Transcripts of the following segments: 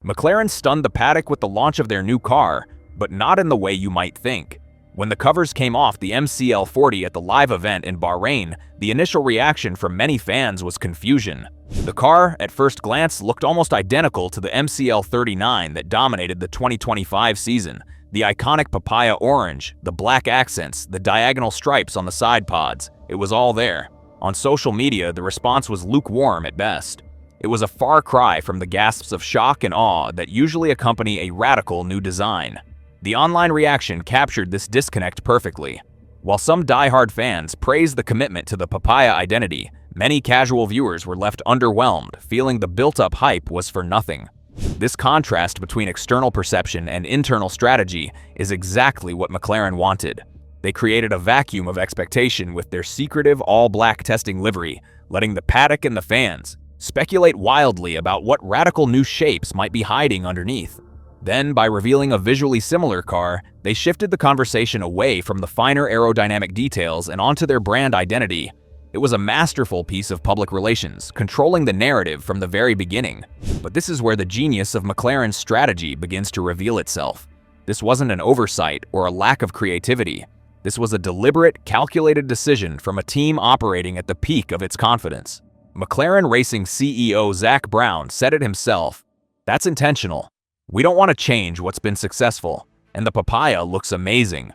McLaren stunned the paddock with the launch of their new car, but not in the way you might think. When the covers came off the MCL40 at the live event in Bahrain, the initial reaction from many fans was confusion. The car, at first glance, looked almost identical to the MCL39 that dominated the 2025 season. The iconic papaya orange, the black accents, the diagonal stripes on the side pods, it was all there. On social media, the response was lukewarm at best. It was a far cry from the gasps of shock and awe that usually accompany a radical new design. The online reaction captured this disconnect perfectly. While some die-hard fans praised the commitment to the papaya identity, many casual viewers were left underwhelmed, feeling the built-up hype was for nothing. This contrast between external perception and internal strategy is exactly what McLaren wanted. They created a vacuum of expectation with their secretive all-black testing livery, letting the paddock and the fans speculate wildly about what radical new shapes might be hiding underneath. Then, by revealing a visually similar car, they shifted the conversation away from the finer aerodynamic details and onto their brand identity. It was a masterful piece of public relations, controlling the narrative from the very beginning. But this is where the genius of McLaren's strategy begins to reveal itself. This wasn't an oversight or a lack of creativity. This was a deliberate, calculated decision from a team operating at the peak of its confidence. McLaren Racing CEO Zak Brown said it himself, "That's intentional. We don't want to change what's been successful, and the papaya looks amazing."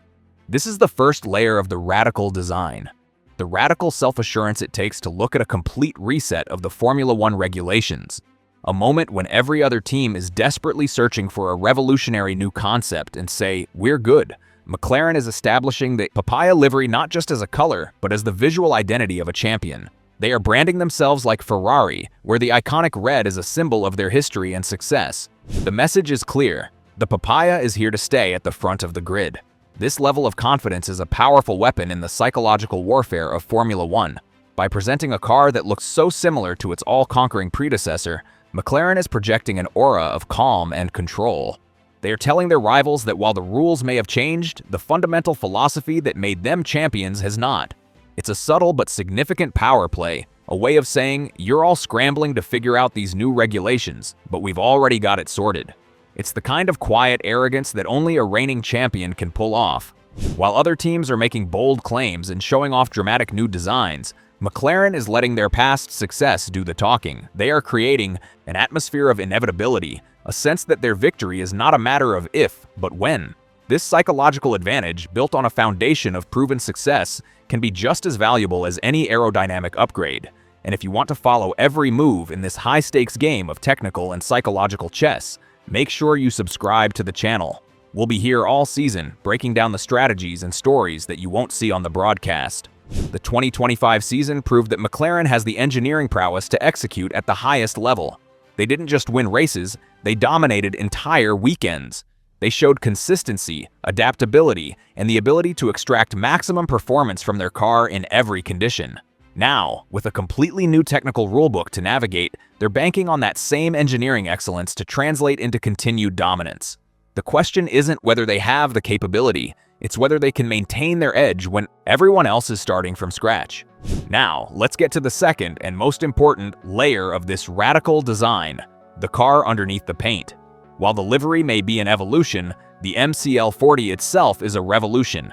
This is the first layer of the radical design. The radical self-assurance it takes to look at a complete reset of the Formula One regulations. A moment when every other team is desperately searching for a revolutionary new concept and say, "We're good." McLaren is establishing the papaya livery not just as a color, but as the visual identity of a champion. They are branding themselves like Ferrari, where the iconic red is a symbol of their history and success. The message is clear. The papaya is here to stay at the front of the grid. This level of confidence is a powerful weapon in the psychological warfare of Formula One. By presenting a car that looks so similar to its all-conquering predecessor, McLaren is projecting an aura of calm and control. They are telling their rivals that while the rules may have changed, the fundamental philosophy that made them champions has not. It's a subtle but significant power play, a way of saying, you're all scrambling to figure out these new regulations, but we've already got it sorted. It's the kind of quiet arrogance that only a reigning champion can pull off. While other teams are making bold claims and showing off dramatic new designs, McLaren is letting their past success do the talking. They are creating an atmosphere of inevitability, a sense that their victory is not a matter of if, but when. This psychological advantage, built on a foundation of proven success, can be just as valuable as any aerodynamic upgrade. And if you want to follow every move in this high-stakes game of technical and psychological chess, make sure you subscribe to the channel. We'll be here all season, breaking down the strategies and stories that you won't see on the broadcast. The 2025 season proved that McLaren has the engineering prowess to execute at the highest level. They didn't just win races, they dominated entire weekends. They showed consistency, adaptability, and the ability to extract maximum performance from their car in every condition. Now, with a completely new technical rulebook to navigate, they're banking on that same engineering excellence to translate into continued dominance. The question isn't whether they have the capability, it's whether they can maintain their edge when everyone else is starting from scratch. Now, let's get to the second and most important layer of this radical design, the car underneath the paint. While the livery may be an evolution, the MCL40 itself is a revolution.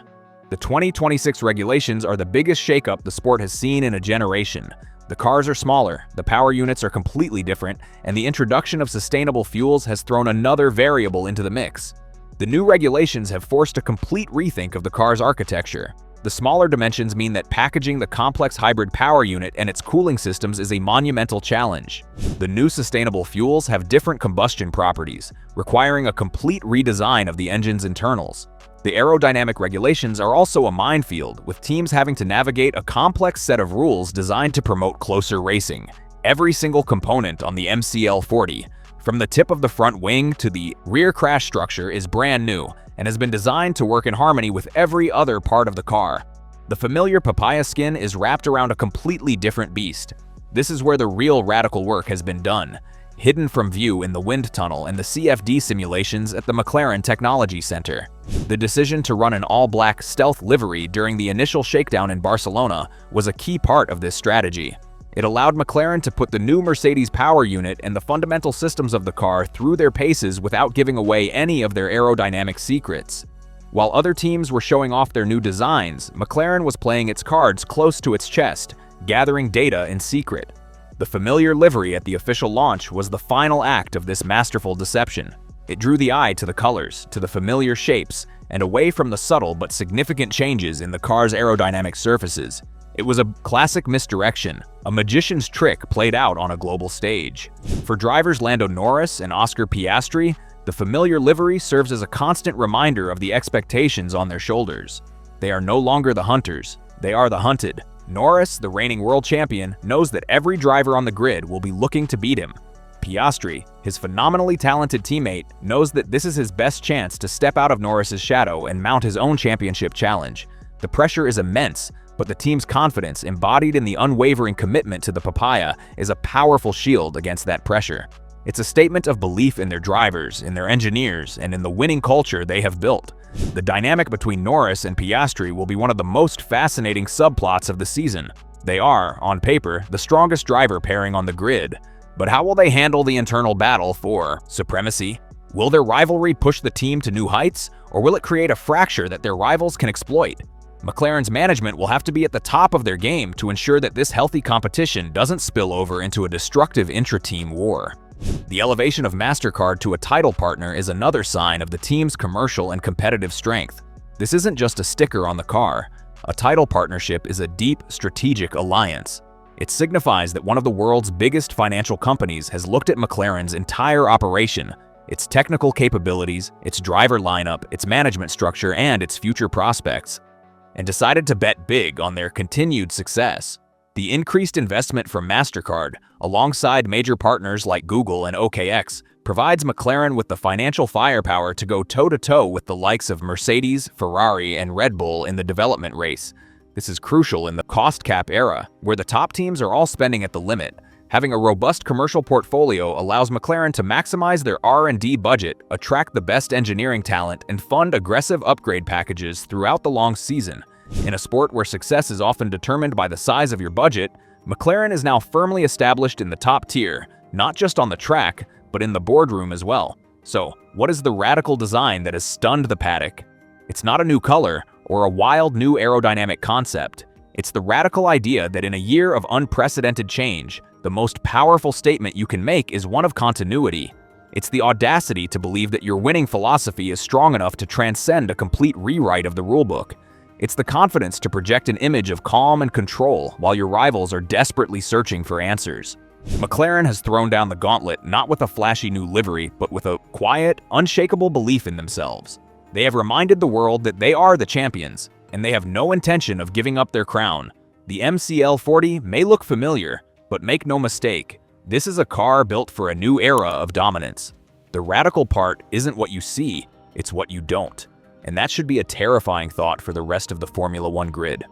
The 2026 regulations are the biggest shakeup the sport has seen in a generation. The cars are smaller, the power units are completely different, and the introduction of sustainable fuels has thrown another variable into the mix. The new regulations have forced a complete rethink of the car's architecture. The smaller dimensions mean that packaging the complex hybrid power unit and its cooling systems is a monumental challenge. The new sustainable fuels have different combustion properties, requiring a complete redesign of the engine's internals. The aerodynamic regulations are also a minefield, with teams having to navigate a complex set of rules designed to promote closer racing. Every single component on the MCL40, from the tip of the front wing to the rear crash structure, is brand new and has been designed to work in harmony with every other part of the car. The familiar papaya skin is wrapped around a completely different beast. This is where the real radical work has been done, hidden from view in the wind tunnel and the CFD simulations at the McLaren Technology Center. The decision to run an all-black stealth livery during the initial shakedown in Barcelona was a key part of this strategy. It allowed McLaren to put the new Mercedes power unit and the fundamental systems of the car through their paces without giving away any of their aerodynamic secrets. While other teams were showing off their new designs, McLaren was playing its cards close to its chest, gathering data in secret. The familiar livery at the official launch was the final act of this masterful deception. It drew the eye to the colors, to the familiar shapes, and away from the subtle but significant changes in the car's aerodynamic surfaces. It was a classic misdirection, a magician's trick played out on a global stage. For drivers Lando Norris and Oscar Piastri, the familiar livery serves as a constant reminder of the expectations on their shoulders. They are no longer the hunters, they are the hunted. Norris, the reigning world champion, knows that every driver on the grid will be looking to beat him. Piastri, his phenomenally talented teammate, knows that this is his best chance to step out of Norris's shadow and mount his own championship challenge. The pressure is immense, but the team's confidence, embodied in the unwavering commitment to the papaya, is a powerful shield against that pressure. It's a statement of belief in their drivers, in their engineers, and in the winning culture they have built. The dynamic between Norris and Piastri will be one of the most fascinating subplots of the season. They are, on paper, the strongest driver pairing on the grid. But how will they handle the internal battle for supremacy? Will their rivalry push the team to new heights, or will it create a fracture that their rivals can exploit? McLaren's management will have to be at the top of their game to ensure that this healthy competition doesn't spill over into a destructive intra-team war. The elevation of MasterCard to a title partner is another sign of the team's commercial and competitive strength. This isn't just a sticker on the car. A title partnership is a deep, strategic alliance. It signifies that one of the world's biggest financial companies has looked at McLaren's entire operation, its technical capabilities, its driver lineup, its management structure, and its future prospects, and decided to bet big on their continued success. The increased investment from MasterCard, alongside major partners like Google and OKX, provides McLaren with the financial firepower to go toe-to-toe with the likes of Mercedes, Ferrari, and Red Bull in the development race. This is crucial in the cost cap era, where the top teams are all spending at the limit. Having a robust commercial portfolio allows McLaren to maximize their R&D budget, attract the best engineering talent, and fund aggressive upgrade packages throughout the long season. In a sport where success is often determined by the size of your budget, McLaren is now firmly established in the top tier, not just on the track, but in the boardroom as well. So, what is the radical design that has stunned the paddock? It's not a new color or a wild new aerodynamic concept. It's the radical idea that in a year of unprecedented change, the most powerful statement you can make is one of continuity. It's the audacity to believe that your winning philosophy is strong enough to transcend a complete rewrite of the rulebook. It's the confidence to project an image of calm and control while your rivals are desperately searching for answers. McLaren has thrown down the gauntlet not with a flashy new livery, but with a quiet, unshakable belief in themselves. They have reminded the world that they are the champions, and they have no intention of giving up their crown. The MCL40 may look familiar, but make no mistake, this is a car built for a new era of dominance. The radical part isn't what you see, it's what you don't. And that should be a terrifying thought for the rest of the Formula One grid.